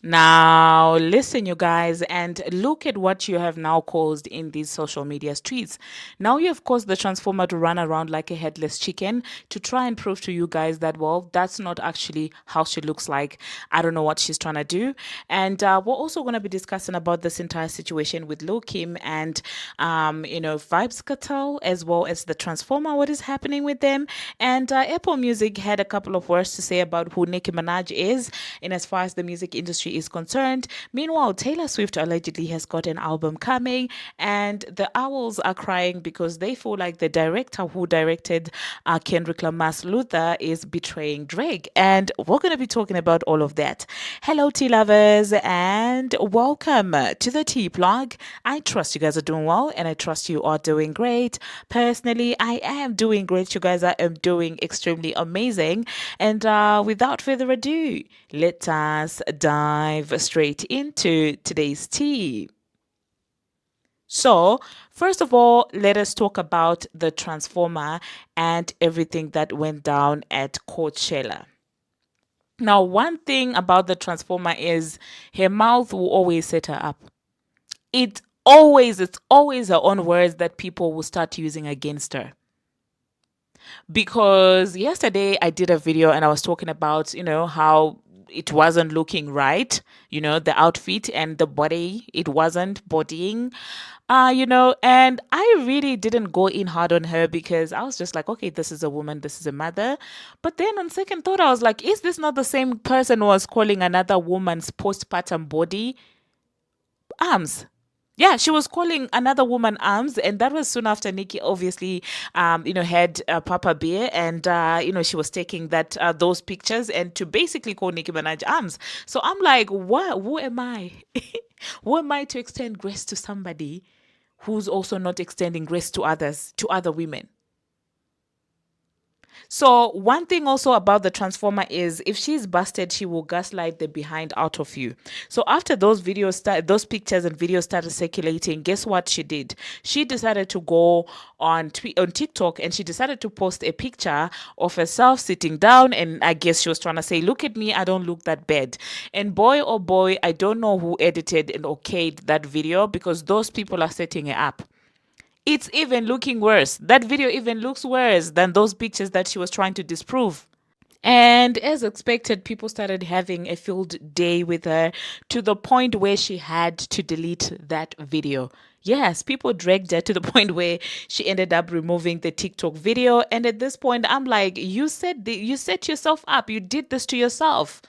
Now, listen, you guys, and look at what you have now caused in these social media streets. Now, you have caused the Transformer to run around like a headless chicken to try and prove to you guys that, well, that's not actually how she looks like. I don't know what she's trying to do. And we're also going to be discussing about this entire situation with Lil Kim and, Vybz Kartel, as well as the Transformer, what is happening with them. And Apple Music had a couple of words to say about who Nicki Minaj is in as far as the music industry is concerned. Meanwhile, Taylor Swift allegedly has got an album coming, and the Owls are crying because they feel like the director who directed Kendrick Lamar's Luther is betraying Drake. And we're going to be talking about all of that. Hello, tea lovers, and welcome to the Tea Plug. I trust you guys are doing well, and I trust you are doing great. Personally, I am doing great. You guys are doing extremely amazing. And without further ado, let us dive straight into today's tea. So, first of all, let us talk about the Transformer and everything that went down at Coachella. Now, one thing about the Transformer is her mouth will always set her up. It's always her own words that people will start using against her. Because yesterday I did a video and I was talking about, how it wasn't looking right, the outfit and the body, it wasn't bodying, and I really didn't go in hard on her because I was just like, okay, this is a woman, this is a mother. But then on second thought, I was like, is this not the same person who was calling another woman's postpartum body arms? Yeah, she was calling another woman arms, and that was soon after Nikki obviously, had Papa Bear, and she was taking those pictures and to basically call Nicki Minaj arms. So I'm like, what? Who am I? Who am I to extend grace to somebody who's also not extending grace to others, to other women? So one thing also about the Transformer is if she's busted, she will gaslight the behind out of you. So after those pictures and videos started circulating, guess what she did? She decided to go on TikTok, and she decided to post a picture of herself sitting down, and I guess she was trying to say, "Look at me, I don't look that bad." And boy, oh boy, I don't know who edited and okayed that video because those people are setting it up. It's even looking worse. That video even looks worse than those pictures that she was trying to disprove. And as expected, people started having a field day with her to the point where she had to delete that video. Yes, people dragged her to the point where she ended up removing the TikTok video. And at this point, I'm like, you set yourself up. You did this to yourself.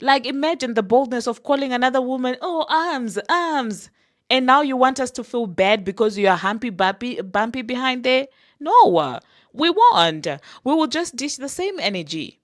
Like, imagine the boldness of calling another woman, oh, arms, arms. And now you want us to feel bad because you are bumpy behind there? No, we won't. We will just dish the same energy.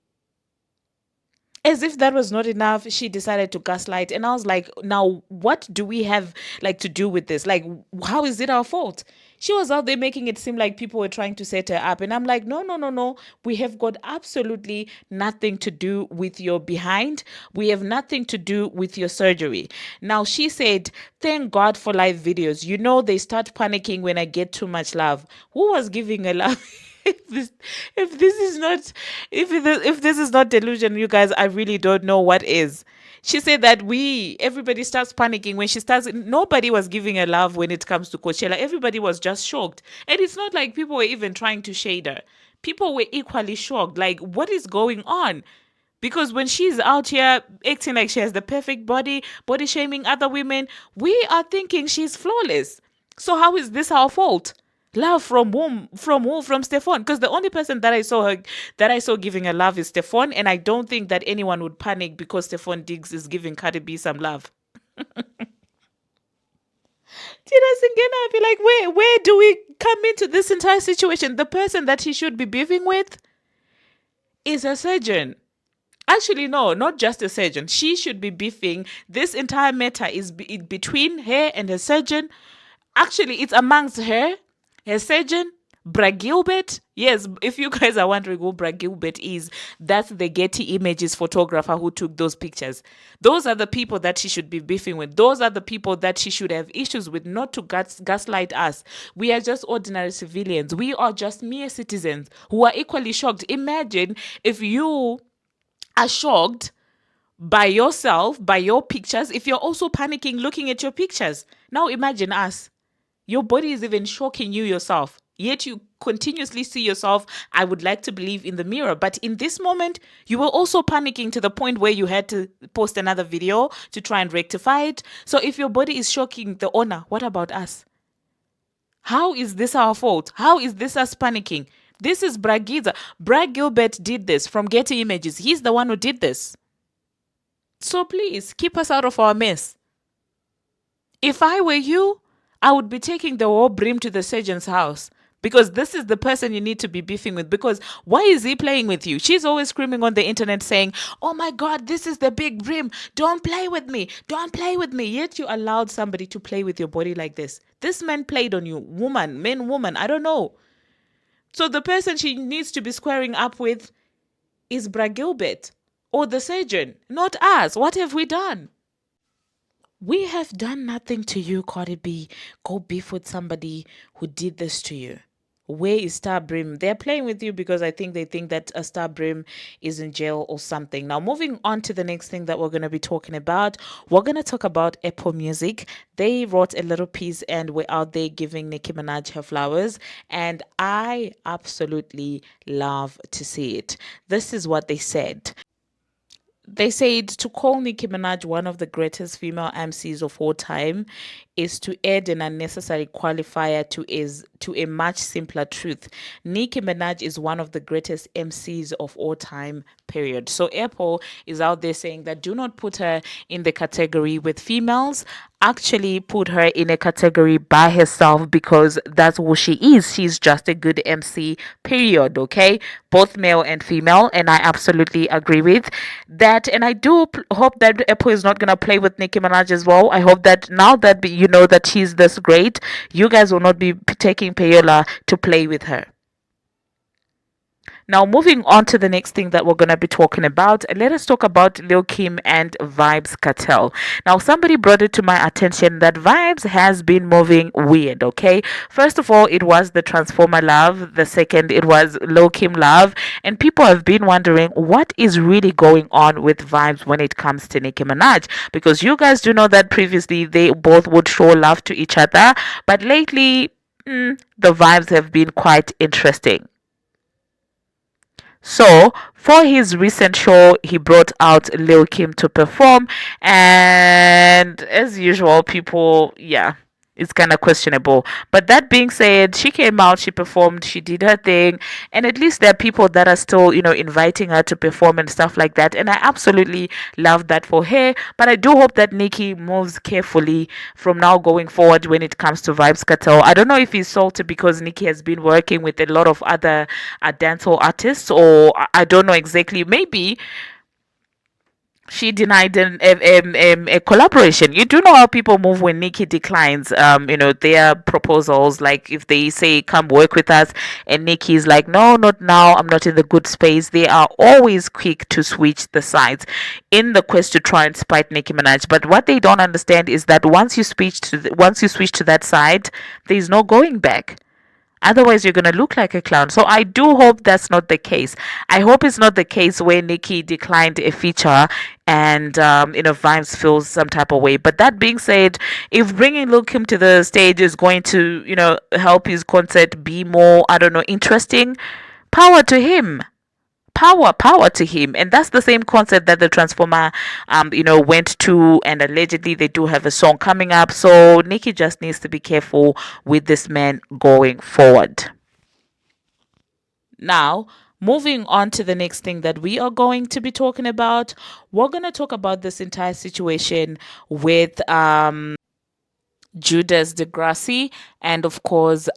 As if that was not enough, she decided to gaslight. And I was like, now what do we have like to do with this? Like, how is it our fault? She was out there making it seem like people were trying to set her up. And I'm like, no, no, no, no. We have got absolutely nothing to do with your behind. We have nothing to do with your surgery. Now, she said, thank God for live videos. They start panicking when I get too much love. Who was giving her love? if this if this is not if this is not delusion, you guys, I really don't know what is. She said that everybody starts panicking when she starts. Nobody was giving her love when it comes to Coachella. Everybody was just shocked, and it's not like people were even trying to shade her. People were equally shocked, like, what is going on? Because when she's out here acting like she has the perfect body shaming other women, we are thinking she's flawless. So how is this our fault? Love from whom? From who? From Stefan. Because the only person that I saw giving her love is Stefan, and I don't think that anyone would panic because Stefan Diggs is giving Cardi B some love. Tina Singena, I feel like where do we come into this entire situation? The person that he should be beefing with is a surgeon. Actually, no, not just a surgeon. She should be beefing. This entire matter is between her and her surgeon. Actually, it's amongst her surgeon, Brad Gilbert. Yes, if you guys are wondering who Brad Gilbert is, that's the Getty Images photographer who took those pictures. Those are the people that she should be beefing with. Those are the people that she should have issues with, not to gaslight us. We are just ordinary civilians. We are just mere citizens who are equally shocked. Imagine if you are shocked by yourself, by your pictures, if you're also panicking looking at your pictures? Now imagine us. Your body is even shocking you yourself. Yet you continuously see yourself, I would like to believe, in the mirror. But in this moment, you were also panicking to the point where you had to post another video to try and rectify it. So if your body is shocking the owner, what about us? How is this our fault? How is this us panicking? This is Bragiza. Brad Gilbert did this from Getty Images. He's the one who did this. So please keep us out of our mess. If I were you, I would be taking the whole brim to the surgeon's house, because this is the person you need to be beefing with. Because why is he playing with you? She's always screaming on the internet saying, oh my God, this is the big brim. Don't play with me. Don't play with me. Yet you allowed somebody to play with your body like this. This man played on you. Woman, I don't know. So the person she needs to be squaring up with is Brad Gilbert or the surgeon, not us. What have we done? We have done nothing to you, Cardi B. Go beef with somebody who did this to you. Where is Star Brim? They're playing with you because I think they think that a Star Brim is in jail or something. Now, moving on to the next thing that we're going to be talking about, we're going to talk about Apple Music. They wrote a little piece and were out there giving Nicki Minaj her flowers, and I absolutely love to see it. This is what they said. They said to call Nicki Minaj one of the greatest female MCs of all time is to add an unnecessary qualifier to a much simpler truth. Nicki Minaj is one of the greatest MCs of all time, period. So Apple is out there saying that do not put her in the category with females. Actually put her in a category by herself, because that's who she is. She's just a good MC, period. Okay, both male and female, and I absolutely agree with that. And I do hope that Apple is not gonna play with Nicki Minaj as well. I hope that now that you know that she's this great, you guys will not be taking payola to play with her. Now, moving on to the next thing that we're going to be talking about, let us talk about Lil Kim and Vybz Kartel. Now, somebody brought it to my attention that Vybz has been moving weird, okay? First of all, it was the Transformer love. The second, it was Lil Kim love. And people have been wondering what is really going on with Vybz when it comes to Nicki Minaj. Because you guys do know that previously they both would show love to each other. But lately, the vibes have been quite interesting. So, for his recent show, he brought out Lil Kim to perform, and as usual, people, yeah, it's kind of questionable. But that being said, she came out, she performed, she did her thing, and at least there are people that are still, inviting her to perform and stuff like that. And I absolutely love that for her. But I do hope that Nicki moves carefully from now going forward when it comes to Vybz Kartel. I don't know if he's salty because Nicki has been working with a lot of other dancehall artists, or I don't know exactly. Maybe she denied a collaboration. You do know how people move when Nicki declines, their proposals. Like if they say, "Come work with us," and Nicki's like, "No, not now. I'm not in the good space." They are always quick to switch the sides in the quest to try and spite Nicki Minaj. But what they don't understand is that once you switch to that side, there is no going back. Otherwise, you're going to look like a clown. So I do hope that's not the case. I hope it's not the case where Nicki declined a feature and, Vibes feels some type of way. But that being said, if bringing Lil Kim to the stage is going to, help his concert be more, I don't know, interesting, power to him. Power to him. And that's the same concept that the Transformer went to, and allegedly they do have a song coming up. So Nicki just needs to be careful with this man going forward. Now, moving on to the next thing that we are going to be talking about, we're going to talk about this entire situation with Judas Degrassi, and of course,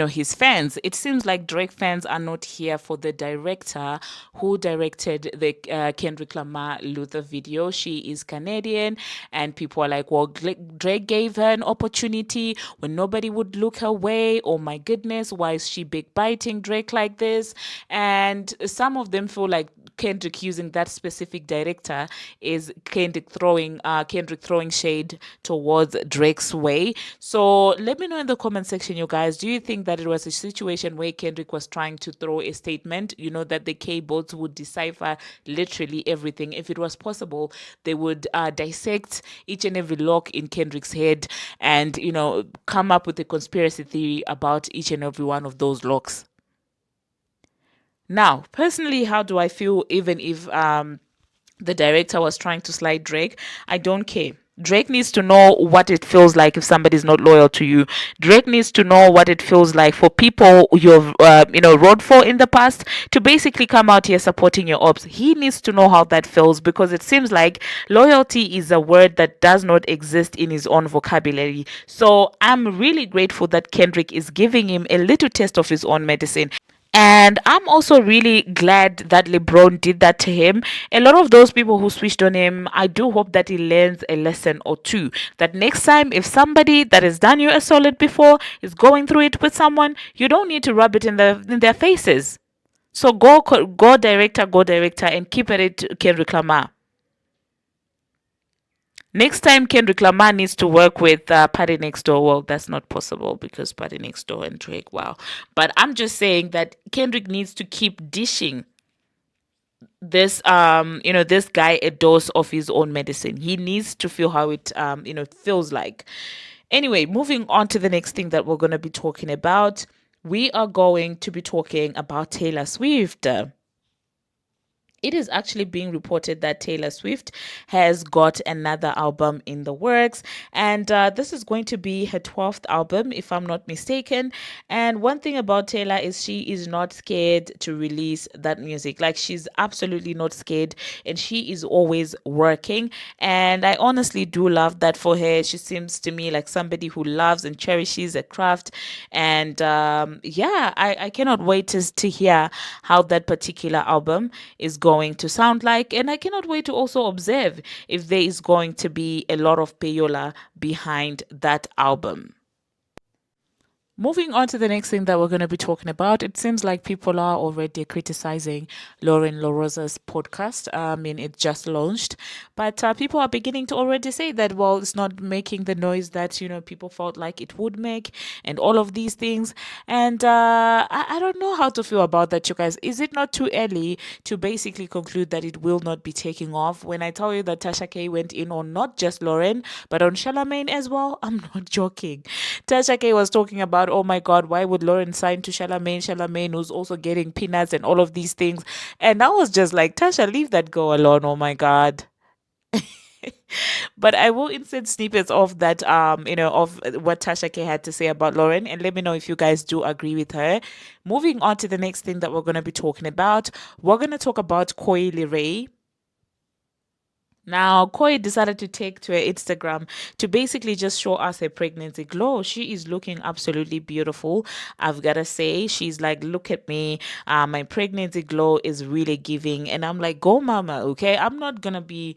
his fans. It seems like Drake fans are not here for the director who directed the Kendrick Lamar Luther video. She is Canadian, and people are like, well, Drake gave her an opportunity when nobody would look her way. Oh my goodness, why is she big biting Drake like this? And some of them feel like Kendrick using that specific director is Kendrick throwing shade towards Drake's way. So let me know in the comment section, you guys. Do you think that it was a situation where Kendrick was trying to throw a statement? You know that the K bots would decipher literally everything. If it was possible, they would dissect each and every lock in Kendrick's head and come up with a conspiracy theory about each and every one of those locks. Now, personally, how do I feel even if the director was trying to slide Drake? I don't care. Drake needs to know what it feels like if somebody's not loyal to you. Drake needs to know what it feels like for people you've rode for in the past to basically come out here supporting your ops. He needs to know how that feels, because it seems like loyalty is a word that does not exist in his own vocabulary. So I'm really grateful that Kendrick is giving him a little taste of his own medicine. And I'm also really glad that LeBron did that to him. A lot of those people who switched on him, I do hope that he learns a lesson or two. That next time, if somebody that has done you a solid before is going through it with someone, you don't need to rub it in their faces. So go director, and keep at it, Kendrick Lamar. Next time, Kendrick Lamar needs to work with Party Next Door. Well, that's not possible because Party Next Door and Drake, wow. But I'm just saying that Kendrick needs to keep dishing this guy a dose of his own medicine. He needs to feel how it feels like. Anyway, moving on to the next thing that we're going to be talking about. We are going to be talking about Taylor Swift. It is actually being reported that Taylor Swift has got another album in the works, and this is going to be her 12th album, if I'm not mistaken. And one thing about Taylor is she is not scared to release that music. Like, she's absolutely not scared, and she is always working. And I honestly do love that for her. She seems to me like somebody who loves and cherishes a craft. And yeah, I cannot wait to hear how that particular album is going to sound like, and I cannot wait to also observe if there is going to be a lot of payola behind that album. Moving on to the next thing that we're going to be talking about, it seems like people are already criticizing Lauren LaRosa's podcast. I mean, it just launched, but people are beginning to already say that, well, it's not making the noise that, people felt like it would make, and all of these things. And I don't know how to feel about that, you guys. Is it not too early to basically conclude that it will not be taking off? When I tell you that Tasha K went in on not just Lauren, but on Charlamagne as well, I'm not joking. Tasha K was talking about, oh my God, why would Lauren sign to Charlamagne? Charlamagne who's also getting peanuts and all of these things. And I was just like, Tasha, leave that girl alone. Oh my God. But I will insert snippets of that, of what Tasha K had to say about Lauren, and let me know if you guys do agree with her. Moving on to the next thing that we're going to be talking about, we're going to talk about Coi Leray. Now, Koi decided to take to her Instagram to basically just show us her pregnancy glow. She is looking absolutely beautiful. I've got to say, she's like, look at me. My pregnancy glow is really giving. And I'm like, go mama, okay? I'm not going to be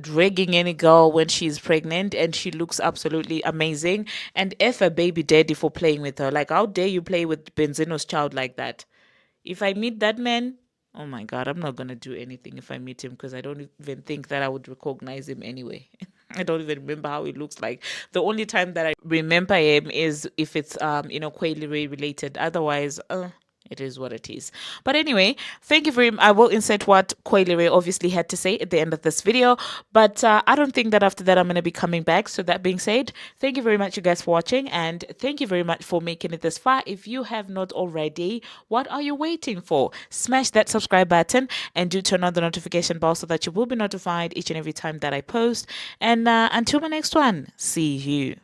dragging any girl when she's pregnant, and she looks absolutely amazing. And F a baby daddy for playing with her. Like, how dare you play with Benzino's child like that? If I meet that man, oh my God, I'm not gonna do anything if I meet him, because I don't even think that I would recognize him anyway. I don't even remember how he looks like. The only time that I remember him is if it's Coi Leray related. Otherwise, it is what it is. But anyway, thank you very much. I will insert what Coi Leray obviously had to say at the end of this video. But I don't think that after that I'm going to be coming back. So that being said, thank you very much, you guys, for watching. And thank you very much for making it this far. If you have not already, what are you waiting for? Smash that subscribe button and do turn on the notification bell so that you will be notified each and every time that I post. And until my next one, see you.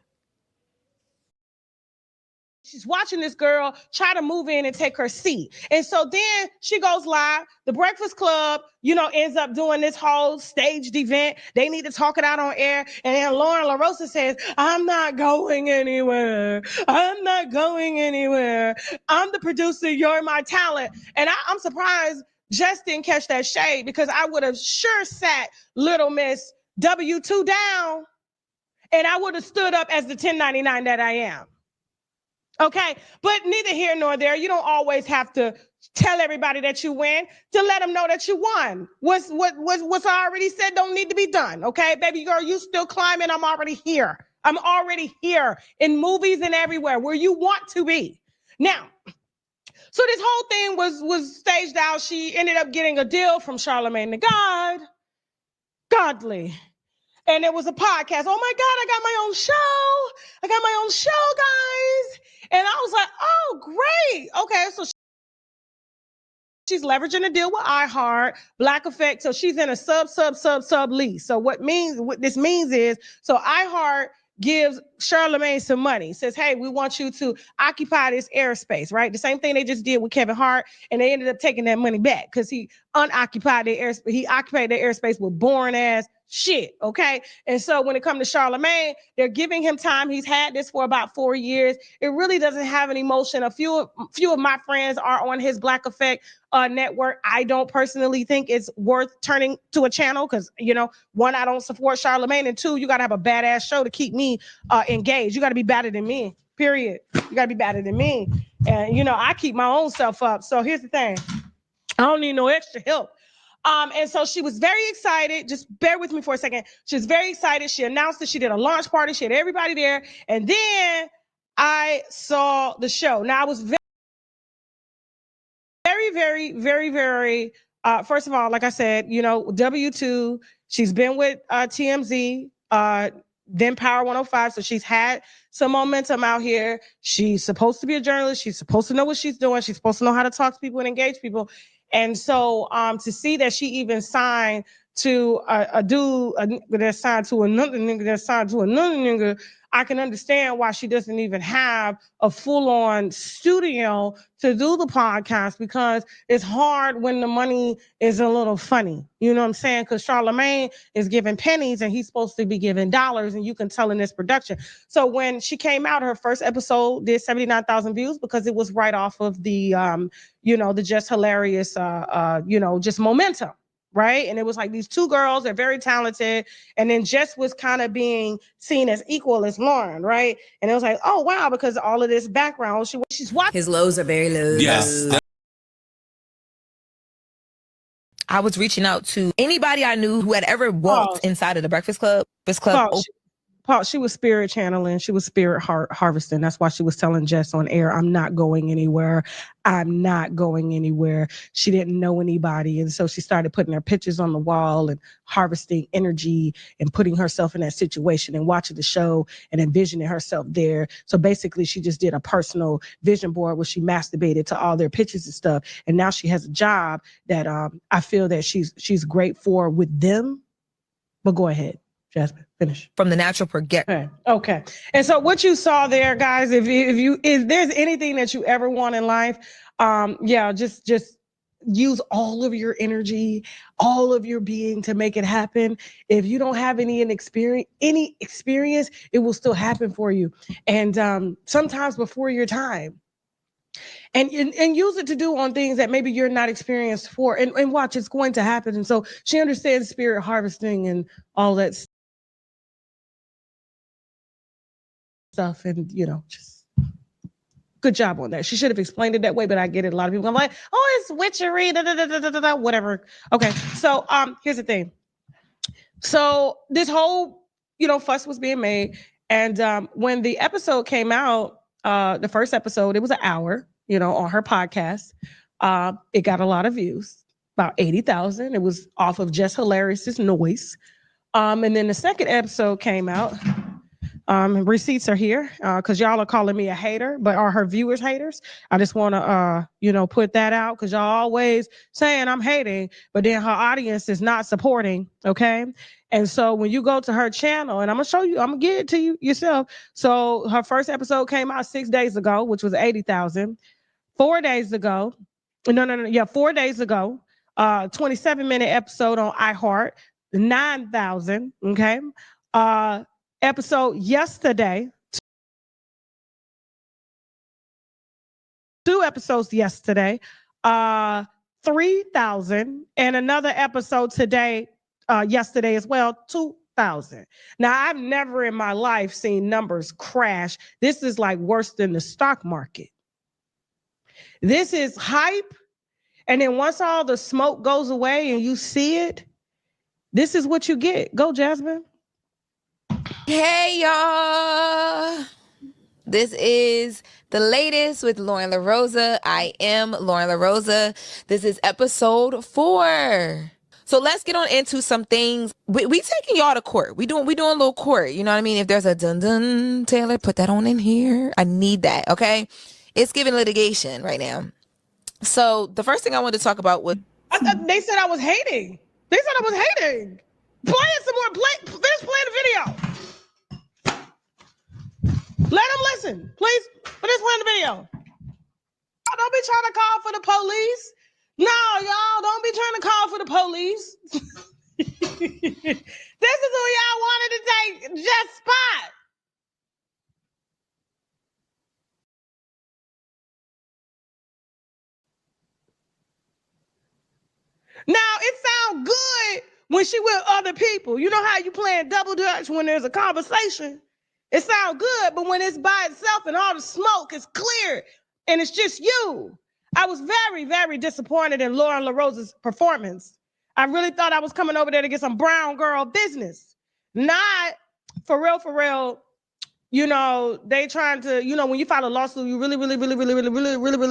She's watching this girl try to move in and take her seat. And so then she goes live. The Breakfast Club, ends up doing this whole staged event. They need to talk it out on air. And then Lauren LaRosa says, I'm not going anywhere. I'm not going anywhere. I'm the producer. You're my talent. And I'm surprised Jess didn't catch that shade, because I would have sure sat Little Miss W2 down, and I would have stood up as the 1099 that I am. Okay, but neither here nor there. You don't always have to tell everybody that you win, to let them know that you won. What's already said don't need to be done. Okay, baby girl, you still climbing. I'm already here. I'm already here in movies and everywhere where you want to be. Now, so this whole thing was staged out. She ended up getting a deal from Charlemagne the God, Godly. And it was a podcast. Oh my God, I got my own show. I got my own show, guys. And I was like, oh, great. Okay, so she's leveraging a deal with iHeart, Black Effect. So she's in a sub lease. So what this means is, so iHeart gives Charlemagne some money, says, hey, we want you to occupy this airspace, right? The same thing they just did with Kevin Hart, and they ended up taking that money back because he unoccupied their airspace. He occupied their airspace with boring ass shit, okay? And so when it comes to Charlemagne, they're giving him time. He's had this for about 4 years. It really doesn't have an emotion. A few of my friends are on his Black Effect network. I don't personally think it's worth turning to a channel because, you know, one, I don't support Charlemagne, and two, you got to have a badass show to keep me engaged. You got to be better than me, period. You got to be better than me. And, you know, I keep my own self up. So here's the thing. I don't need no extra help. And so she was very excited. Just bear with me for a second. She was very excited. She announced that she did a launch party. She had everybody there. And then I saw the show. Now I was very, first of all, like I said, you know, W2, she's been with TMZ, then Power 105. So she's had some momentum out here. She's supposed to be a journalist. She's supposed to know what she's doing. She's supposed to know how to talk to people and engage people. And so to see that she even signed to a dude that's signed to another nigga that's signed to another nigga, I can understand why she doesn't even have a full-on studio to do the podcast, because it's hard when the money is a little funny. You know what I'm saying? Because Charlemagne is giving pennies and he's supposed to be giving dollars, and you can tell in this production. So when she came out, her first episode did 79,000 views because it was right off of the, you know, the just hilarious, you know, just momentum. Right. And it was like these two girls, they're very talented. And then Jess was kind of being seen as equal as Lauren. Right. And it was like, oh, wow, because all of this background, she's watching. His lows are very low. Yes. I was reaching out to anybody I knew who had ever walked inside of the Breakfast Club. She was spirit channeling. She was spirit harvesting. That's why she was telling Jess on air, I'm not going anywhere. I'm not going anywhere. She didn't know anybody. And so she started putting her pictures on the wall and harvesting energy and putting herself in that situation and watching the show and envisioning herself there. So basically she just did a personal vision board where she masturbated to all their pictures and stuff. And now she has a job that I feel that she's great for with them. But go ahead, Jasmine, finish. From the natural progression. Okay. And so what you saw there, guys, if there's anything that you ever want in life, just use all of your energy, all of your being to make it happen. If you don't have any experience, it will still happen for you. And sometimes before your time. And use it to do on things that maybe you're not experienced for. And watch, it's going to happen. And so she understands spirit harvesting and all that stuff, and you know, just good job on that. She should have explained it that way, but I get it. A lot of people, I'm like, oh, it's witchery, whatever. Okay, so here's the thing. So this whole, you know, fuss was being made, and when the episode came out, the first episode, it was an hour, you know, on her podcast. It got a lot of views, about 80,000. It was off of Just Hilarious's Noise. And then the second episode came out. Receipts are here because y'all are calling me a hater, but are her viewers haters? I just want to, you know, put that out because y'all always saying I'm hating, but then her audience is not supporting. Okay. And so when you go to her channel, and I'm going to show you, I'm going to get it to you yourself. So her first episode came out 6 days ago, which was 80,000. 4 days ago. No. 4 days ago, 27-minute episode on iHeart, 9,000. Okay. Episode yesterday, 2 episodes yesterday, 3,000, and another episode today, yesterday as well, 2,000. Now, I've never in my life seen numbers crash. This is like worse than the stock market. This is hype And then once all the smoke goes away and you see it, this is what you get. Go, Jasmine. Hey, y'all. This is the latest with Lauren LaRosa. I am Lauren LaRosa. This is episode 4. So let's get on into some things. We taking y'all to court. We doing a little court. You know what I mean? If there's a dun dun, Taylor, put that on in here. I need that. Okay, it's giving litigation right now. So the first thing I wanted to talk about was they said I was hating. They said I was hating. Play it some more. Finish playing the video. Let them listen, please. Finish playing the video. Don't be trying to call for the police. No, y'all, don't be trying to call for the police. This is who y'all wanted to take just spot. Now, it sounds good when she with other people. You know how you playing double dutch when there's a conversation? It sounds good, but when it's by itself and all the smoke is clear and it's just you. I was very, very disappointed in Lauren LaRosa's performance. I really thought I was coming over there to get some brown girl business. Not for real. You know, they trying to, you know, when you file a lawsuit, you really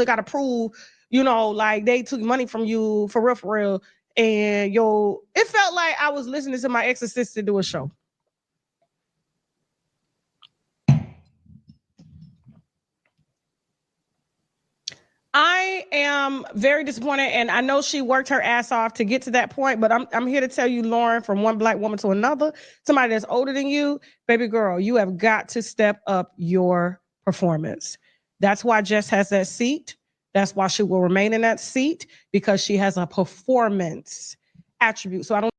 got to prove, you know, like they took money from you for real. And it felt like I was listening to my ex-assistant do a show. I am very disappointed, and I know she worked her ass off to get to that point, but I'm here to tell you, Lauren, from one black woman to another, somebody that's older than you, baby girl, you have got to step up your performance. That's why Jess has that seat. That's why she will remain in that seat, because she has a performance attribute. So I don't